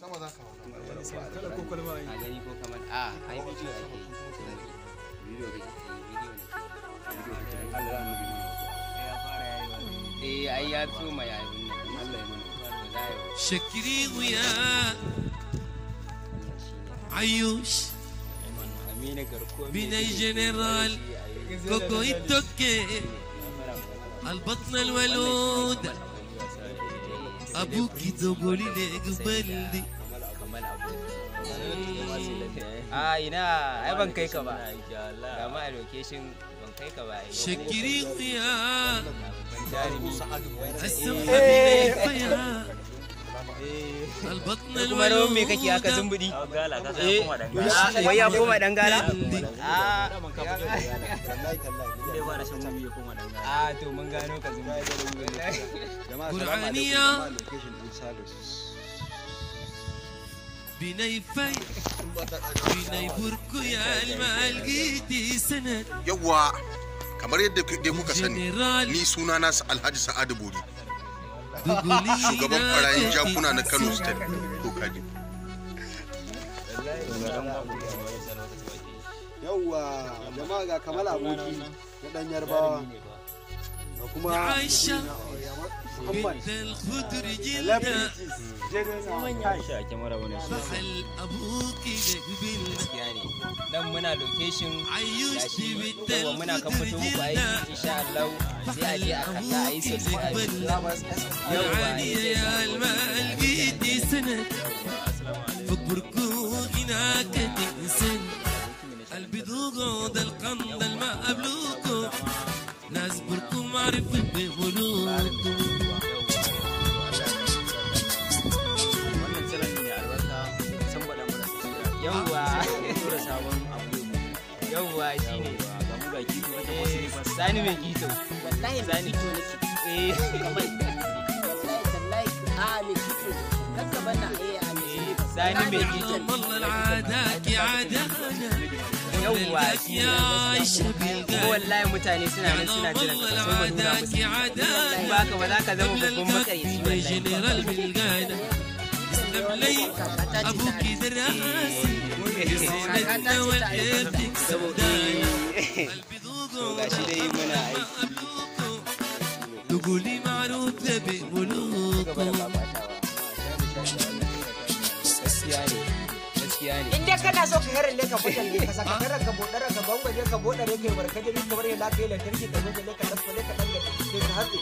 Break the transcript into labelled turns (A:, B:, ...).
A: sama za ka hau
B: kala ko kalma
C: a gani ko kamar ai bidiyo ake bidiyo ne Allah ya mubi ya fara yayi ai ya tsoma ya abin nan Allah ya mana
D: شكري ويا عيوش بين الجنرال كوكو التوكي البطن الولود ابوكي تقولي لي قبلي
C: ina ai ban kai ka ba ga ma location ban kai ka ba
D: شكري ويا
C: السمحة
D: فيا البطن
C: kuma rawar me kake haka zumbudi wai ya koma dan gala to mun gano ka zumbudi
D: قرآنية بني في بني بركو يا المال جيتي سند
A: yawa kamar yadda dai kuka sani ni sunana Alhaji Sa'adu Bori shugaban barayin jakuna na Kano State to kaji
B: yawa jama'a ga Kamal aboki na dan Yarbawa da kuma
D: عايشة
B: Muhammad
D: بنت الخضر جلدة محل أبوك لقبلنا
C: yani dan muna location
D: عيوش بنت
C: yawa muna kan
D: الخضر
C: fito muku aiki
D: جلدة
C: insha Allah sai a je a kalla a yi sosai a yi
D: يعني يا المال جيتي سند فبركو هناك تنسن البذوق ده القمد الماء قبلوكو ناس بركو معرف بملوكو
C: yawwa shine sani mai kito wallahi sani to nake kamar sani mai kito
D: والله العادات يا عادانا
C: yawwa
D: يا عايشة بالقلب
C: wallahi mutane suna nan suna jiran ka so mu nuna musu
D: يا عادانا
C: ba ka ba za ka zama babban makayyaci wallahi
D: جنرال بالقاعدة اسلم لي ابوك دراسي يسعدنا والابتك سودانا قلبي ذوقه
C: gashi dai muna aiki
D: تقولي معروف لبي ملوكه
C: gaskiya ne
E: in dai kana so ka herin ne ka buɗe ne ka saka karan ka bodara ka bangwaje ka bodare kai barkaje ni kamar yadda kai lantarki ka zo ka dan ka dan ka hatsi